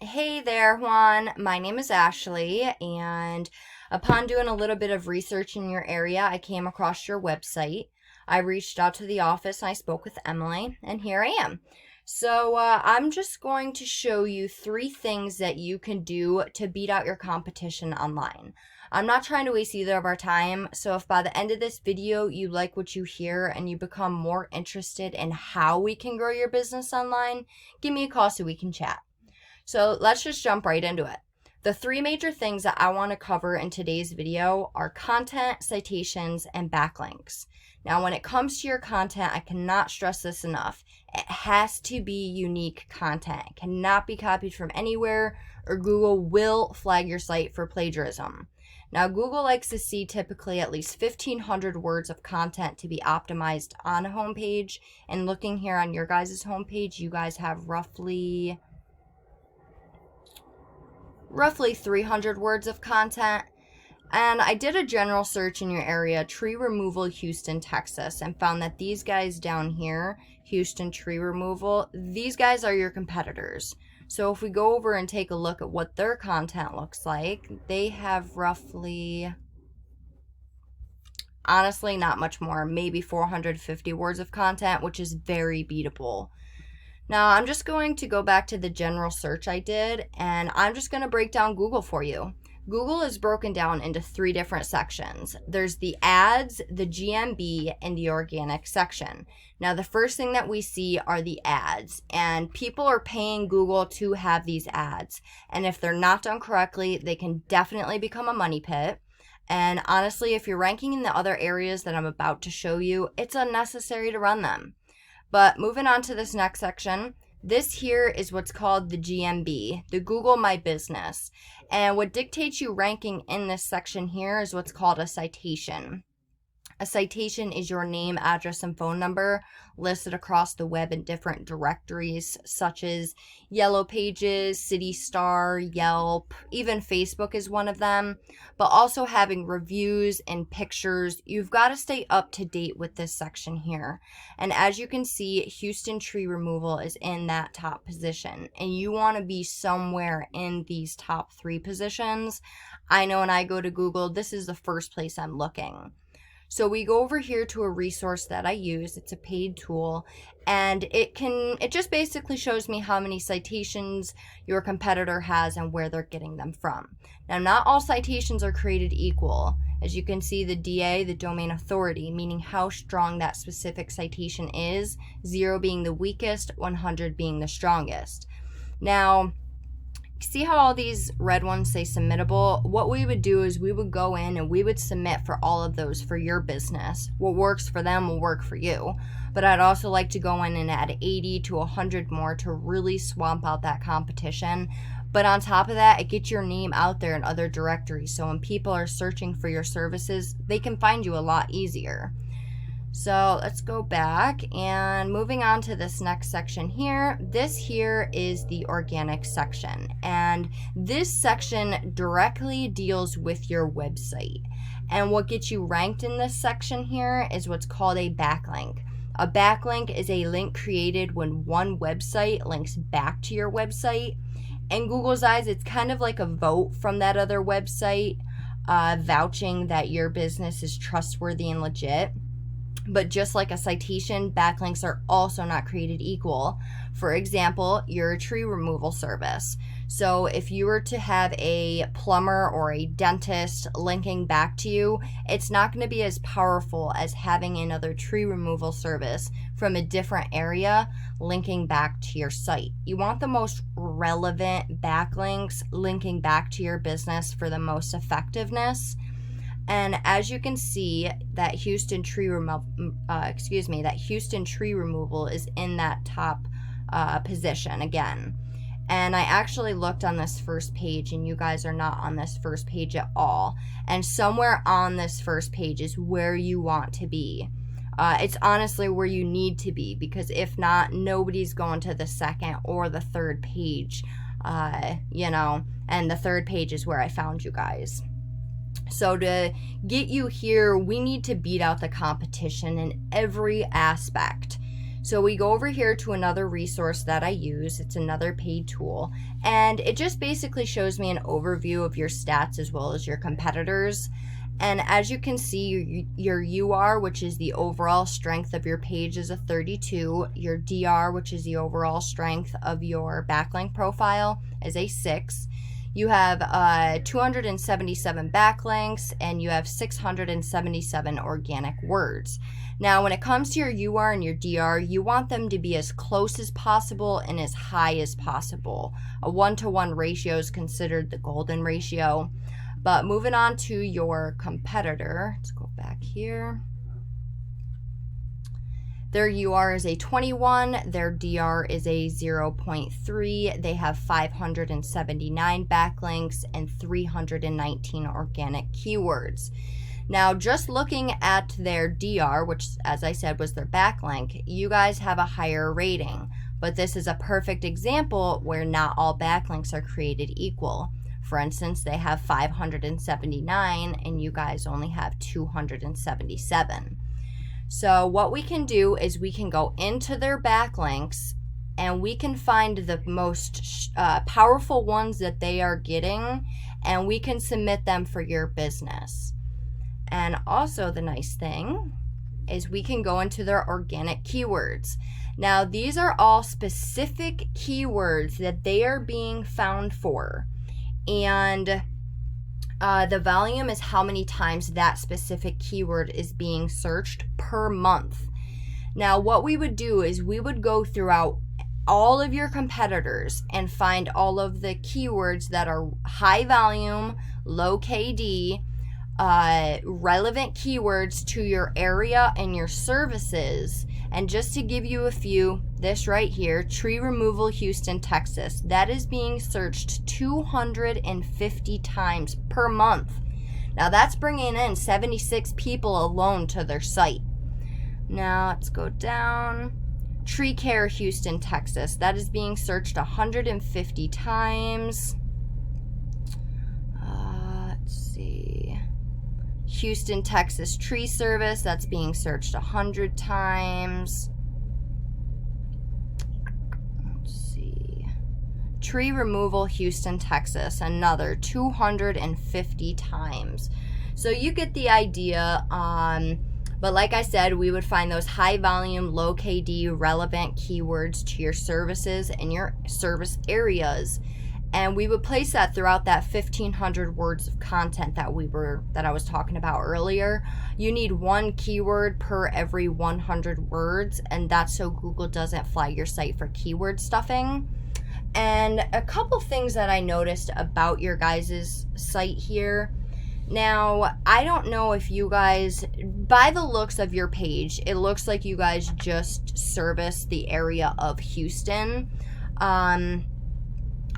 Hey there, Juan. My name is Ashley, and upon doing a little bit of research in your area, I came across your website. I reached out to the office and I spoke with Emily, and here I am. I'm just going to show you three things that you can do to beat out your competition online. I'm not trying to waste either of our time, so if by the end of this video you like what you hear and you become more interested in how we can grow your business online, give me a call so we can chat. So let's just jump right into it. The three major things that I want to cover in today's video are content, citations, and backlinks. Now, when it comes to your content, I cannot stress this enough. It has to be unique content. It cannot be copied from anywhere, or Google will flag your site for plagiarism. Now, Google likes to see typically at least 1,500 words of content to be optimized on a homepage. And looking here on your guys' homepage, you guys have roughly 300 words of content. And I did a general search in your area, tree removal, Houston, Texas, and found that these guys down here, Houston Tree Removal, these guys are your competitors. So if we go over and take a look at what their content looks like, they have roughly, honestly, not much more, maybe 450 words of content, which is very beatable. Now, I'm just going to go back to the general search I did, and I'm just going to break down Google for you. Google is broken down into three different sections. There's the ads, the GMB, and the organic section. Now, the first thing that we see are the ads, and people are paying Google to have these ads. And if they're not done correctly, they can definitely become a money pit. And honestly, if you're ranking in the other areas that I'm about to show you, it's unnecessary to run them. But moving on to this next section, this here is what's called the GMB, the Google My Business. And what dictates you ranking in this section here is what's called a citation. A citation is your name, address, and phone number listed across the web in different directories such as Yellow Pages, City Star, Yelp, even Facebook is one of them. But also having reviews and pictures, you've got to stay up to date with this section here. And as you can see, Houston Tree Removal is in that top position. And you want to be somewhere in these top three positions. I know when I go to Google, this is the first place I'm looking. So we go over here to a resource that I use. It's a paid tool, and it just basically shows me how many citations your competitor has and where they're getting them from. Now, not all citations are created equal. As you can see, the DA, the domain authority, meaning how strong that specific citation is, 0 being the weakest, 100 being the strongest. Now, see how all these red ones say submittable? What we would do is we would go in and we would submit for all of those for your business. What works for them will work for you. But I'd also like to go in and add 80 to 100 more to really swamp out that competition. But on top of that, it gets your name out there in other directories. So when people are searching for your services, they can find you a lot easier. So let's go back and moving on to this next section here. This here is the organic section, and this section directly deals with your website. And what gets you ranked in this section here is what's called a backlink. A backlink is a link created when one website links back to your website. In Google's eyes, it's kind of like a vote from that other website, vouching that your business is trustworthy and legit. But just like a citation, backlinks are also not created equal. For example, you're a tree removal service. So if you were to have a plumber or a dentist linking back to you, it's not going to be as powerful as having another tree removal service from a different area linking back to your site. You want the most relevant backlinks linking back to your business for the most effectiveness. And as you can see, that Houston tree removal is in that top position again. And I actually looked on this first page, and you guys are not on this first page at all. And somewhere on this first page is where you want to be. It's honestly where you need to be, because if not, nobody's going to the second or the third page, and the third page is where I found you guys. So to get you here, we need to beat out the competition in every aspect. So we go over here to another resource that I use. It's another paid tool, and it just basically shows me an overview of your stats as well as your competitors. And as you can see, your UR, which is the overall strength of your page, is a 32. Your DR, which is the overall strength of your backlink profile, is a 6. You have 277 backlinks, and you have 677 organic words. Now, when it comes to your UR and your DR, you want them to be as close as possible and as high as possible. A 1-to-1 ratio is considered the golden ratio. But moving on to your competitor, let's go back here. Their UR is a 21, their DR is a 0.3. They have 579 backlinks and 319 organic keywords. Now, just looking at their DR, which, as I said, was their backlink, you guys have a higher rating. But this is a perfect example where not all backlinks are created equal. For instance, they have 579 and you guys only have 277. So what we can do is we can go into their backlinks and we can find the most powerful ones that they are getting, and we can submit them for your business. And also the nice thing is we can go into their organic keywords. Now, these are all specific keywords that they are being found for. And the volume is how many times that specific keyword is being searched per month. Now, what we would do is we would go throughout all of your competitors and find all of the keywords that are high volume, low KD, relevant keywords to your area and your services. And just to give you a few, this right here, tree removal, Houston, Texas, that is being searched 250 times per month. Now that's bringing in 76 people alone to their site. Now let's go down. Tree care, Houston, Texas, that is being searched 150 times. Let's see. Houston, Texas tree service, that's being searched 100 times. Let's see. Tree removal, Houston, Texas, another 250 times. So you get the idea. But like I said, we would find those high volume, low KD, relevant keywords to your services and your service areas. And we would place that throughout that 1,500 words of content that I was talking about earlier. You need one keyword per every 100 words, and that's so Google doesn't flag your site for keyword stuffing. And a couple things that I noticed about your guys' site here. Now, I don't know if you guys, by the looks of your page, it looks like you guys just service the area of Houston.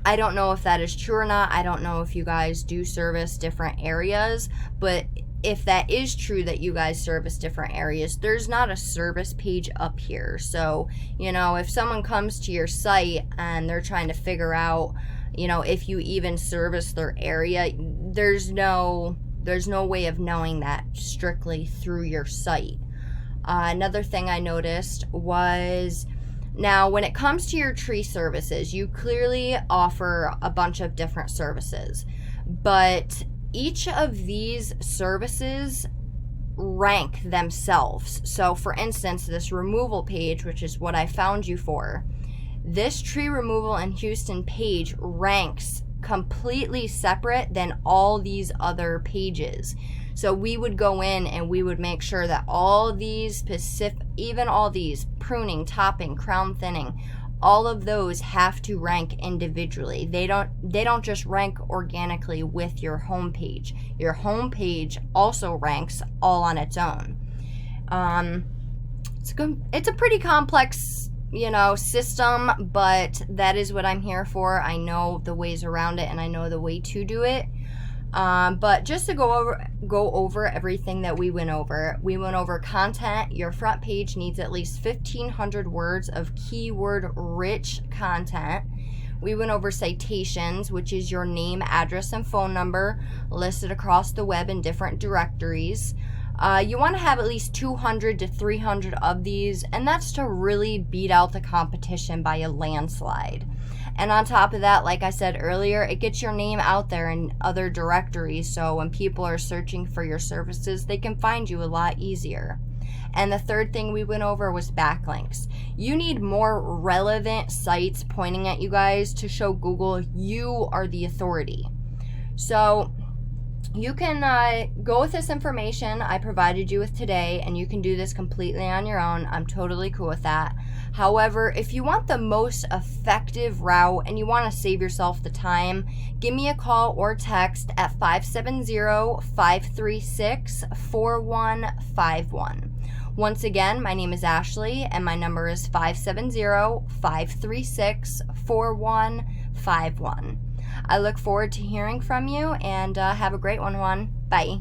I don't know if that is true or not. I don't know if you guys do service different areas, but if that is true that you guys service different areas, there's not a service page up here. So, you know, if someone comes to your site and they're trying to figure out, you know, if you even service their area, there's no way of knowing that strictly through your site. Another thing I noticed was, now, when it comes to your tree services, you clearly offer a bunch of different services, but each of these services rank themselves. So, for instance, this removal page, which is what I found you for, this tree removal in Houston page ranks completely separate than all these other pages. So we would go in and we would make sure that all these specific, even all these pruning, topping, crown thinning, all of those have to rank individually. They don't just rank organically with your homepage. Your homepage also ranks all on its own. It's a pretty complex, you know, system, but that is what I'm here for. I know the ways around it and I know the way to do it. But just to go over everything that we went over content. Your front page needs at least 1,500 words of keyword-rich content. We went over citations, which is your name, address, and phone number listed across the web in different directories. You want to have at least 200 to 300 of these, and that's to really beat out the competition by a landslide. And on top of that, like I said earlier, it gets your name out there in other directories, so when people are searching for your services, they can find you a lot easier. And the third thing we went over was backlinks. You need more relevant sites pointing at you guys to show Google you are the authority. So you can go with this information I provided you with today, and you can do this completely on your own. I'm totally cool with that. However, if you want the most effective route and you want to save yourself the time, give me a call or text at 570-536-4151. Once again, my name is Ashley, and my number is 570-536-4151. I look forward to hearing from you, and have a great one, Juan. Bye.